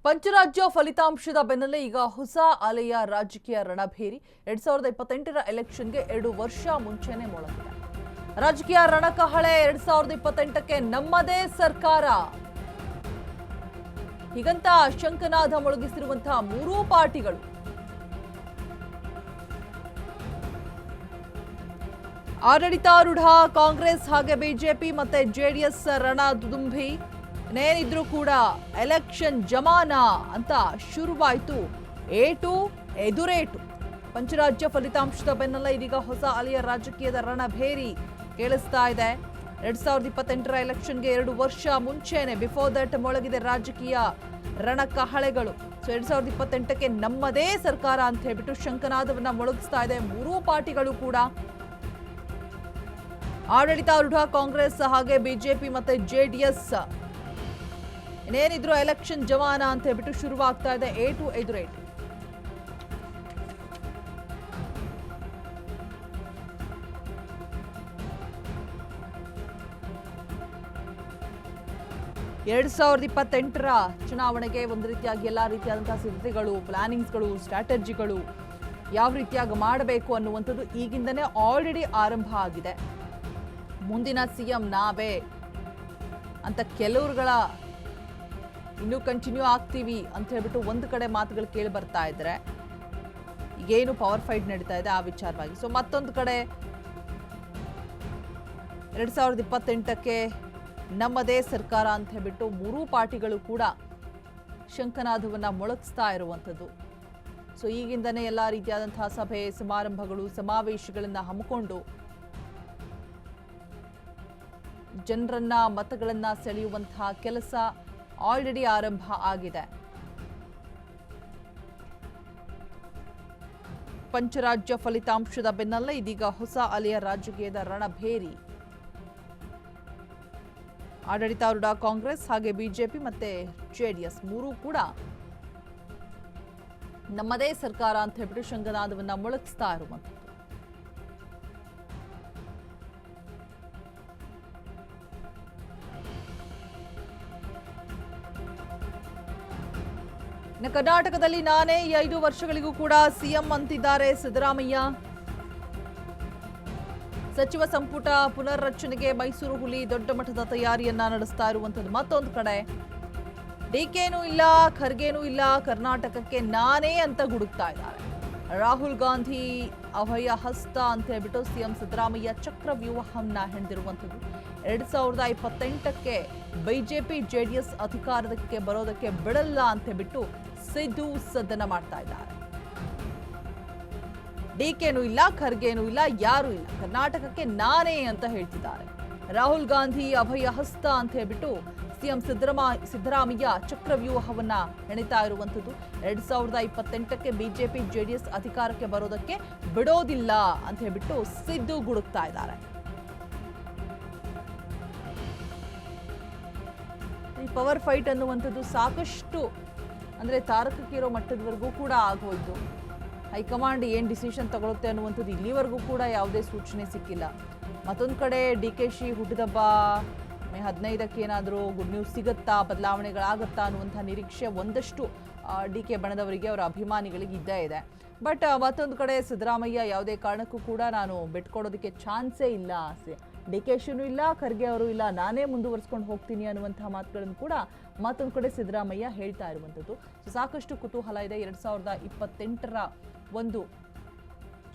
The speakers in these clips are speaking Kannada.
ಪಂಚರಾಜ್ಯ ಫಲಿತಾಂಶದ ಬೆನ್ನಲ್ಲೇ ಈಗ ಹೊಸ ಅಲೆಯ ರಾಜಕೀಯ ರಣಭೇರಿ 2028ರ ಎಲೆಕ್ಷನ್ಗೆ 2 ವರ್ಷ ಮುಂಚೆನೇ ಮೊಳಗಿದೆ. ರಾಜಕೀಯ ರಣಕಹಳೆ 2028ಕ್ಕೆ ನಮ್ಮದೇ ಸರ್ಕಾರ ಹೀಗಂತ ಶಂಕನಾದ ಮೊಳಗಿಸಿರುವಂತಹ ಮೂರೂ ಪಾರ್ಟಿಗಳು ಆಡಳಿತಾರೂಢ ಕಾಂಗ್ರೆಸ್ ಹಾಗೆ ಬಿಜೆಪಿ ಮತ್ತೆ ಜೆಡಿಎಸ್ ರಣದುಂಬಿ ನೇನಿದ್ರು ಕೂಡ ಎಲೆಕ್ಷನ್ ಜಮಾನ ಅಂತ ಶುರುವಾಯಿತು. ಏಟು ಎದುರೇಟು. ಪಂಚರಾಜ್ಯ ಫಲಿತಾಂಶದ ಬೆನ್ನಲ್ಲೇ ಇದೀಗ ಹೊಸ ಅಲೆಯ ರಾಜಕೀಯದ ರಣಭೇರಿ ಕೇಳಿಸ್ತಾ ಇದೆ. 2028ರ ಎಲೆಕ್ಷನ್ಗೆ 2 ವರ್ಷ ಮುಂಚೆನೆ ಬಿಫೋರ್ ದಟ್ ಮೊಳಗಿದೆ ರಾಜಕೀಯ ರಣಕಹಳೆಗಳು. ಸೊ 2028ಕ್ಕೆ ನಮ್ಮದೇ ಸರ್ಕಾರ ಅಂತ ಹೇಳ್ಬಿಟ್ಟು ಶಂಕನಾದವನ್ನ ಮೊಳಗಿಸ್ತಾ ಇದೆ ಮೂರೂ ಪಾರ್ಟಿಗಳು ಕೂಡ. ಆಡಳಿತಾರೂಢ ಕಾಂಗ್ರೆಸ್ ಹಾಗೆ ಬಿಜೆಪಿ ಮತ್ತೆ ಜೆಡಿಎಸ್ ಇನ್ನೇನಿದ್ರು ಎಲೆಕ್ಷನ್ ಜಮಾನ ಅಂತ ಹೇಳ್ಬಿಟ್ಟು ಶುರುವಾಗ್ತಾ ಇದೆ. ಏಟು ಎದುರೇಟು. ಎರಡ್ 2028ರ ಚುನಾವಣೆಗೆ ಒಂದು ರೀತಿಯಾಗಿ ಎಲ್ಲಾ ರೀತಿಯಾದಂತಹ ಸಿದ್ಧತೆಗಳು, ಪ್ಲಾನಿಂಗ್ಸ್ಗಳು, ಸ್ಟ್ರಾಟಜಿಗಳು ಯಾವ ರೀತಿಯಾಗಿ ಮಾಡಬೇಕು ಅನ್ನುವಂಥದ್ದು ಈಗಿಂದನೇ ಆಲ್ರೆಡಿ ಆರಂಭ ಆಗಿದೆ. ಮುಂದಿನ ಸಿಎಂ ನಾವೇ ಅಂತ ಕೆಲವರುಗಳ ಇನ್ನೂ ಕಂಟಿನ್ಯೂ ಆಗ್ತೀವಿ ಅಂತ ಹೇಳ್ಬಿಟ್ಟು ಒಂದು ಕಡೆ ಮಾತುಗಳು ಕೇಳಿ ಬರ್ತಾ ಇದ್ರೆ ಈಗೇನು ಪವರ್ ಫೈಟ್ ನಡೀತಾ ಇದೆ ಆ ವಿಚಾರವಾಗಿ. ಸೊ ಮತ್ತೊಂದು ಕಡೆ 2028ಕ್ಕೆ ನಮ್ಮದೇ ಸರ್ಕಾರ ಅಂತ ಹೇಳ್ಬಿಟ್ಟು ಮೂರೂ ಪಾರ್ಟಿಗಳು ಕೂಡ ಶಂಕನಾದವನ್ನ ಮೊಳಗಿಸ್ತಾ ಇರುವಂಥದ್ದು. ಸೊ ಈಗಿಂದನೇ ಎಲ್ಲ ರೀತಿಯಾದಂತಹ ಸಭೆ ಸಮಾರಂಭಗಳು ಸಮಾವೇಶಗಳನ್ನ ಹಮ್ಮಿಕೊಂಡು ಜನರನ್ನ ಮತಗಳನ್ನ ಸೆಳೆಯುವಂತಹ ಕೆಲಸ ಆಲ್ರೆಡಿ ಆರಂಭ ಆಗಿದೆ. ಪಂಚರಾಜ್ಯ ಫಲಿತಾಂಶದ ಬೆನ್ನಲ್ಲೇ ಇದೀಗ ಹೊಸ ಅಲೆಯ ರಾಜಕೀಯದ ರಣಭೇರಿ. ಆಡಳಿತಾರೂಢ ಕಾಂಗ್ರೆಸ್ ಹಾಗೆ ಬಿಜೆಪಿ ಮತ್ತೆ ಜೆಡಿಎಸ್ ಮೂರೂ ಕೂಡ ನಮ್ಮದೇ ಸರ್ಕಾರ ಅಂತ ಹೇಳ್ಬಿಟ್ಟು ಶಂಕನಾದವನ್ನ ಮೊಳಗಿಸ್ತಾ ಇರುವಂಥದ್ದು. ಇನ್ನು ಕರ್ನಾಟಕದಲ್ಲಿ ನಾನೇ ಈ 5 ವರ್ಷಗಳಿಗೂ ಕೂಡ ಸಿಎಂ ಅಂತಿದ್ದಾರೆ ಸಿದ್ದರಾಮಯ್ಯ. ಸಚಿವ ಸಂಪುಟ ಪುನರ್ರಚನೆಗೆ ಮೈಸೂರು ಹುಲಿ ದೊಡ್ಡ ಮಟ್ಟದ ತಯಾರಿಯನ್ನ ನಡೆಸ್ತಾ ಇರುವಂಥದ್ದು. ಮತ್ತೊಂದು ಕಡೆ ಡಿಕೆನೂ ಇಲ್ಲ, ಖರ್ಗೆನೂ ಇಲ್ಲ, ಕರ್ನಾಟಕಕ್ಕೆ ನಾನೇ ಅಂತ ಗುಡುಕ್ತಾ ಇದ್ದಾರೆ. ರಾಹುಲ್ ಗಾಂಧಿ ಅಭಯ ಹಸ್ತ ಅಂತ ಹೇಳ್ಬಿಟ್ಟು ಸಿಎಂ ಸಿದ್ದರಾಮಯ್ಯ ಚಕ್ರವ್ಯೂಹವನ್ನ ಹೆಣೆದಿರುವಂಥದ್ದು. 2028ಕ್ಕೆ ಬಿಜೆಪಿ ಜೆಡಿಎಸ್ ಅಧಿಕಾರಕ್ಕೆ ಬರೋದಕ್ಕೆ ಬಿಡಲ್ಲ ಅಂತ ಹೇಳ್ಬಿಟ್ಟು ಸಿದ್ದು ಸದ್ದನ ಮಾಡ್ತಾ ಇದ್ದಾರೆ. ಡಿಕೆನೂ ಇಲ್ಲ, ಖರ್ಗೆನೂ ಇಲ್ಲ, ಯಾರೂ ಇಲ್ಲ, ಕರ್ನಾಟಕಕ್ಕೆ ನಾನೇ ಅಂತ ಹೇಳ್ತಿದ್ದಾರೆ. ರಾಹುಲ್ ಗಾಂಧಿ ಅಭಯ ಹಸ್ತ ಅಂತ ಹೇಳ್ಬಿಟ್ಟು ಸಿಎಂ ಸಿದ್ದರಾಮಯ್ಯ ಚಕ್ರವ್ಯೂಹವನ್ನ ಹೆಣಿತಾ ಇರುವಂಥದ್ದು. 2028ಕ್ಕೆ ಬಿಜೆಪಿ ಜೆಡಿಎಸ್ ಅಧಿಕಾರಕ್ಕೆ ಬರೋದಕ್ಕೆ ಬಿಡೋದಿಲ್ಲ ಅಂತ ಹೇಳ್ಬಿಟ್ಟು ಸಿದ್ದು ಗುಡುಕ್ತಾ ಇದ್ದಾರೆ. ಈ ಪವರ್ ಫೈಟ್ ಅನ್ನುವಂಥದ್ದು ಸಾಕಷ್ಟು ಅಂದ್ರೆ ತಾರಕಕ್ಕೇರೋ ಮಟ್ಟದವರೆಗೂ ಕೂಡ ಆಗೋಯ್ತು. ಹೈಕಮಾಂಡ್ ಏನು ಡಿಸಿಷನ್ ತಗೊಳುತ್ತೆ ಅನ್ನುವಂಥದ್ದು ಇಲ್ಲಿವರೆಗೂ ಕೂಡ ಯಾವುದೇ ಸೂಚನೆ ಸಿಕ್ಕಿಲ್ಲ. ಮತ್ತೊಂದು ಕಡೆ ಡಿಕೆಶಿ ಹುಟ್ಟಿದಬ್ಬ ಮೇ 15ಕ್ಕೆ ಏನಾದರೂ ಗುಡ್ ನ್ಯೂಸ್ ಸಿಗುತ್ತಾ, ಬದಲಾವಣೆಗಳಾಗುತ್ತಾ ಅನ್ನುವಂಥ ನಿರೀಕ್ಷೆ ಒಂದಷ್ಟು ಡಿಕೆ ಬಣದವರಿಗೆ ಅವರ ಅಭಿಮಾನಿಗಳಿಗೆ ಇದ್ದೇ ಇದೆ. ಬಟ್ ಮತ್ತೊಂದು ಕಡೆ ಸಿದ್ದರಾಮಯ್ಯ ಯಾವುದೇ ಕಾರಣಕ್ಕೂ ಕೂಡ ನಾನು ಬಿಟ್ಕೊಡೋದಕ್ಕೆ ಚಾನ್ಸೇ ಇಲ್ಲ, ಡಿಕೆಶಿನೂ ಇಲ್ಲ, ಖರ್ಗೆ ಅವರು ಇಲ್ಲ, ನಾನೇ ಮುಂದುವರಿಸ್ಕೊಂಡು ಹೋಗ್ತೀನಿ ಅನ್ನುವಂತಹ ಮಾತುಗಳನ್ನು ಕೂಡ ಮತ್ತೊಂದು ಕಡೆ ಸಿದ್ದರಾಮಯ್ಯ ಹೇಳ್ತಾ ಇರುವಂಥದ್ದು. ಸಾಕಷ್ಟು ಕುತೂಹಲ ಇದೆ. 2028ರ ಒಂದು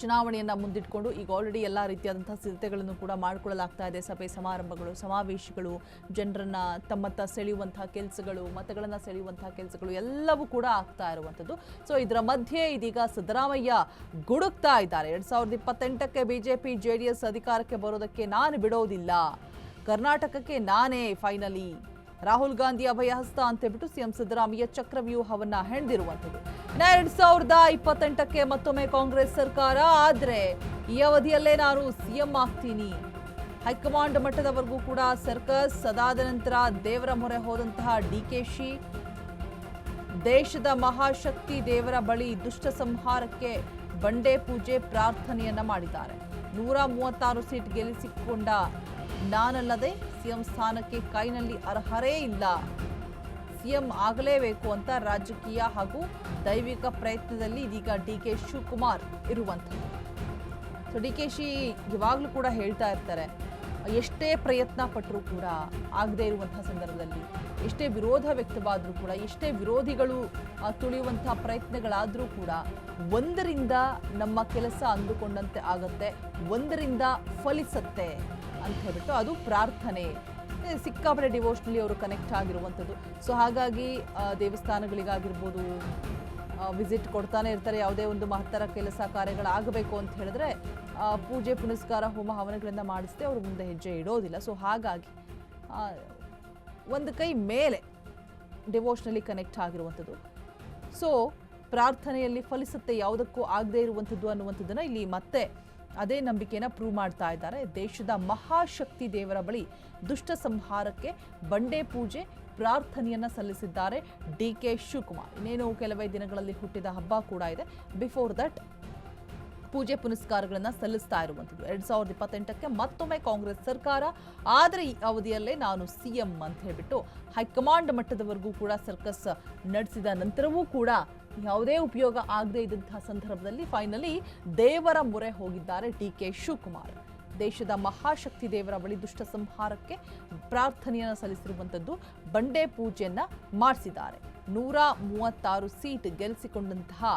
ಚುನಾವಣೆಯನ್ನ ಮುಂದಿಟ್ಕೊಂಡು ಈಗ ಆಲ್ರೆಡಿ ಎಲ್ಲ ರೀತಿಯಾದಂತಹ ಸಿದ್ಧತೆಗಳನ್ನು ಕೂಡ ಮಾಡಿಕೊಳ್ಳಲಾಗ್ತಾ ಇದೆ. ಸಭೆ ಸಮಾರಂಭಗಳು ಸಮಾವೇಶಗಳು, ಜನರನ್ನ ತಮ್ಮತ್ತ ಸೆಳೆಯುವಂತಹ ಕೆಲಸಗಳು, ಮತಗಳನ್ನ ಸೆಳೆಯುವಂತಹ ಕೆಲಸಗಳು ಎಲ್ಲವೂ ಕೂಡ ಆಗ್ತಾ ಇರುವಂಥದ್ದು. ಸೊ ಇದರ ಮಧ್ಯೆ ಇದೀಗ ಸಿದ್ದರಾಮಯ್ಯ ಗುಡುಕ್ತಾ ಇದ್ದಾರೆ. 2028ಕ್ಕೆ ಬಿಜೆಪಿ ಜೆಡಿಎಸ್ ಅಧಿಕಾರಕ್ಕೆ ಬರೋದಕ್ಕೆ ನಾನು ಬಿಡೋದಿಲ್ಲ, ಕರ್ನಾಟಕಕ್ಕೆ ನಾನೇ ಫೈನಲಿ. ರಾಹುಲ್ ಗಾಂಧಿ ಅಭಯ ಹಸ್ತ ಅಂತ ಹೇಳ್ಬಿಟ್ಟು ಸಿಎಂ ಸಿದ್ದರಾಮಯ್ಯ ಚಕ್ರವ್ಯೂಹವನ್ನ ಹೆಣೆದಿರುವಂಥದ್ದು. 2028ಕ್ಕೆ ಮತ್ತೊಮ್ಮೆ ಕಾಂಗ್ರೆಸ್ ಸರ್ಕಾರ ಆದ್ರೆ ಈ ಅವಧಿಯಲ್ಲೇ ನಾನು ಸಿಎಂ ಆಗ್ತೀನಿ. ಹೈಕಮಾಂಡ್ ಮಟ್ಟದವರೆಗೂ ಕೂಡ ಸರ್ಕಸ್. ಅದಾದ ನಂತರ ದೇವರ ಮೊರೆ ಹೋದಂತಹ ಡಿಕೆಶಿ ದೇಶದ ಮಹಾಶಕ್ತಿ ದೇವರ ಬಳಿ ದುಷ್ಟ ಸಂಹಾರಕ್ಕೆ ಬಂಡೆ ಪೂಜೆ ಪ್ರಾರ್ಥನೆಯನ್ನ ಮಾಡಿದ್ದಾರೆ. 136 ಸೀಟ್ ಗೆಲ್ಲಿಸಿಕೊಂಡ ನಾನಲ್ಲದೆ ಸಿಎಂ ಸ್ಥಾನಕ್ಕೆ ಕೈನಲ್ಲಿ ಅರ್ಹರೇ ಇಲ್ಲ. ಸಿಎಂ ಆಗಲೇಬೇಕು ಅಂತ ರಾಜಕೀಯ ಹಾಗೂ ದೈವಿಕ ಪ್ರಯತ್ನದಲ್ಲಿ ಇದೀಗ ಡಿ.ಕೆ. ಶಿವಕುಮಾರ್ ಇರುವಂಥದ್ದು. ಸೊ ಡಿ.ಕೆ.ಶಿ ಯಾವಾಗಲೂ ಕೂಡ ಹೇಳ್ತಾ ಇರ್ತಾರೆ, ಎಷ್ಟೇ ಪ್ರಯತ್ನ ಪಟ್ಟರೂ ಕೂಡ ಆಗದೇ ಇರುವಂತಹ ಸಂದರ್ಭದಲ್ಲಿ, ಎಷ್ಟೇ ವಿರೋಧ ವ್ಯಕ್ತವಾದರೂ ಕೂಡ, ಎಷ್ಟೇ ವಿರೋಧಿಗಳು ತುಳಿಯುವಂತಹ ಪ್ರಯತ್ನಗಳಾದರೂ ಕೂಡ ಒಂದರಿಂದ ನಮ್ಮ ಕೆಲಸ ಅಂದುಕೊಂಡಂತೆ ಆಗತ್ತೆ, ಒಂದರಿಂದ ಫಲಿಸತ್ತೆ ಅಂತ ಹೇಳ್ಬಿಟ್ಟು ಅದು ಪ್ರಾರ್ಥನೆ. ಸಿಕ್ಕಾಪಟ್ಟೆ ಡಿವೋಷನಲಿ ಅವರು ಕನೆಕ್ಟ್ ಆಗಿರುವಂಥದ್ದು. ಸೊ ಹಾಗಾಗಿ ದೇವಸ್ಥಾನಗಳಿಗಾಗಿರ್ಬೋದು ವಿಸಿಟ್ ಕೊಡ್ತಾನೆ ಇರ್ತಾರೆ. ಯಾವುದೇ ಒಂದು ಮಹತ್ತರ ಕೆಲಸ ಕಾರ್ಯಗಳಾಗಬೇಕು ಅಂತ ಹೇಳಿದ್ರೆ ಪೂಜೆ ಪುನಸ್ಕಾರ ಹೋಮ ಹವನಗಳಿಂದ ಮಾಡಿಸದೆ ಅವರು ಮುಂದೆ ಹೆಜ್ಜೆ ಇಡೋದಿಲ್ಲ. ಸೊ ಹಾಗಾಗಿ ಒಂದು ಕೈ ಮೇಲೆ ಡಿವೋಷನಲಿ ಕನೆಕ್ಟ್ ಆಗಿರುವಂಥದ್ದು. ಸೊ ಪ್ರಾರ್ಥನೆಯಲ್ಲಿ ಫಲಿಸುತ್ತೆ, ಯಾವುದಕ್ಕೂ ಆಗದೇ ಇರುವಂಥದ್ದು ಅನ್ನುವಂಥದ್ದನ್ನು ಇಲ್ಲಿ ಮತ್ತೆ ಅದೇ ನಂಬಿಕೆನ ಪ್ರೂವ್ ಮಾಡ್ತಾ ಇದ್ದಾರೆ. ದೇಶದ ಮಹಾಶಕ್ತಿ ದೇವರ ಬಳಿ ದುಷ್ಟ ಸಂಹಾರಕ್ಕೆ ಬಂಡೆ ಪೂಜೆ ಪ್ರಾರ್ಥನೆಯನ್ನ ಸಲ್ಲಿಸಿದ್ದಾರೆ ಡಿ.ಕೆ. ಶಿವಕುಮಾರ್. ಇನ್ನೇನು ಕೆಲವೇ ದಿನಗಳಲ್ಲಿ ಹುಟ್ಟಿದ ಹಬ್ಬ ಕೂಡ ಇದೆ. ಬಿಫೋರ್ ದಟ್ ಪೂಜೆ ಪುನಸ್ಕಾರಗಳನ್ನು ಸಲ್ಲಿಸ್ತಾ ಇರುವಂಥದ್ದು. 2028ಕ್ಕೆ ಮತ್ತೊಮ್ಮೆ ಕಾಂಗ್ರೆಸ್ ಸರ್ಕಾರ, ಆದರೆ ಈ ಅವಧಿಯಲ್ಲೇ ನಾನು ಸಿಎಂ ಅಂತ ಹೇಳ್ಬಿಟ್ಟು ಹೈಕಮಾಂಡ್ ಮಟ್ಟದವರೆಗೂ ಕೂಡ ಸರ್ಕಸ್ ನಡೆಸಿದ ನಂತರವೂ ಕೂಡ ಯಾವುದೇ ಉಪಯೋಗ ಆಗದೇ ಇದ್ದಂತಹ ಸಂದರ್ಭದಲ್ಲಿ ಫೈನಲಿ ದೇವರ ಮೊರೆ ಹೋಗಿದ್ದಾರೆ ಡಿ.ಕೆ. ಶಿವಕುಮಾರ್. ದೇಶದ ಮಹಾಶಕ್ತಿ ದೇವರ ಬಳಿ ದುಷ್ಟ ಸಂಹಾರಕ್ಕೆ ಪ್ರಾರ್ಥನೆಯನ್ನು ಸಲ್ಲಿಸಿರುವಂಥದ್ದು, ಬಂಡೆ ಪೂಜೆಯನ್ನ ಮಾಡಿಸಿದ್ದಾರೆ. 136 ಸೀಟ್ ಗೆಲ್ಲಿಸಿಕೊಂಡಂತಹ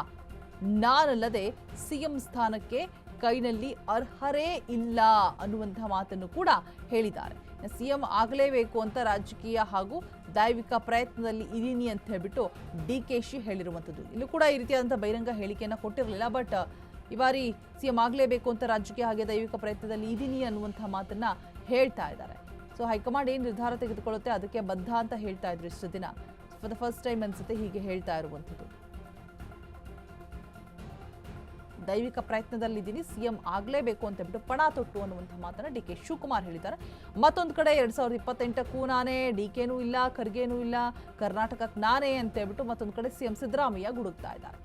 ನಾನಲ್ಲದೆ ಸಿಎಂ ಸ್ಥಾನಕ್ಕೆ ಕೈನಲ್ಲಿ ಅರ್ಹರೇ ಇಲ್ಲ ಅನ್ನುವಂತಹ ಮಾತನ್ನು ಕೂಡ ಹೇಳಿದ್ದಾರೆ. ಸಿಎಂ ಆಗಲೇಬೇಕು ಅಂತ ರಾಜಕೀಯ ಹಾಗೂ ದೈವಿಕ ಪ್ರಯತ್ನದಲ್ಲಿ ಇದೀನಿ ಅಂತ ಹೇಳ್ಬಿಟ್ಟು ಡಿ.ಕೆ.ಶಿ ಹೇಳಿರುವಂಥದ್ದು. ಇಲ್ಲೂ ಕೂಡ ಈ ರೀತಿಯಾದಂಥ ಬಹಿರಂಗ ಹೇಳಿಕೆಯನ್ನು ಕೊಟ್ಟಿರಲಿಲ್ಲ. ಬಟ್ ಈ ಬಾರಿ ಸಿಎಂ ಆಗಲೇಬೇಕು ಅಂತ ರಾಜಕೀಯ ಹಾಗೆ ದೈವಿಕ ಪ್ರಯತ್ನದಲ್ಲಿ ಇದೀನಿ ಅನ್ನುವಂಥ ಮಾತನ್ನ ಹೇಳ್ತಾ ಇದ್ದಾರೆ. ಸೊ ಹೈಕಮಾಂಡ್ ಏನು ನಿರ್ಧಾರ ತೆಗೆದುಕೊಳ್ಳುತ್ತೆ ಅದಕ್ಕೆ ಬದ್ಧ ಅಂತ ಹೇಳ್ತಾ ಇದ್ರು ಇಷ್ಟು ದಿನ. ಫಾರ್ ದ ಫಸ್ಟ್ ಟೈಮ್ ಅನ್ಸುತ್ತೆ ಹೀಗೆ ಹೇಳ್ತಾ ಇರುವಂಥದ್ದು. ದೈವಿಕ ಪ್ರಯತ್ನದಲ್ಲಿದ್ದೀನಿ, ಸಿಎಂ ಆಗಲೇಬೇಕು ಅಂತ ಹೇಳ್ಬಿಟ್ಟು ಪಣ ತೊಟ್ಟು ಅನ್ನುವಂಥ ಮಾತನ್ನ ಡಿ.ಕೆ. ಶಿವಕುಮಾರ್ ಹೇಳಿದ್ದಾರೆ. ಮತ್ತೊಂದು ಕಡೆ 2028ಕ್ಕೂ ನಾನೇ, ಡಿ.ಕೆನೂ ಇಲ್ಲ, ಖರ್ಗೆನೂ ಇಲ್ಲ, ಕರ್ನಾಟಕಕ್ಕೆ ನಾನೇ ಅಂತ ಹೇಳ್ಬಿಟ್ಟು ಮತ್ತೊಂದು ಕಡೆ ಸಿಎಂ ಸಿದ್ದರಾಮಯ್ಯ ಗುಡುಕ್ತಾ ಇದ್ದಾರೆ.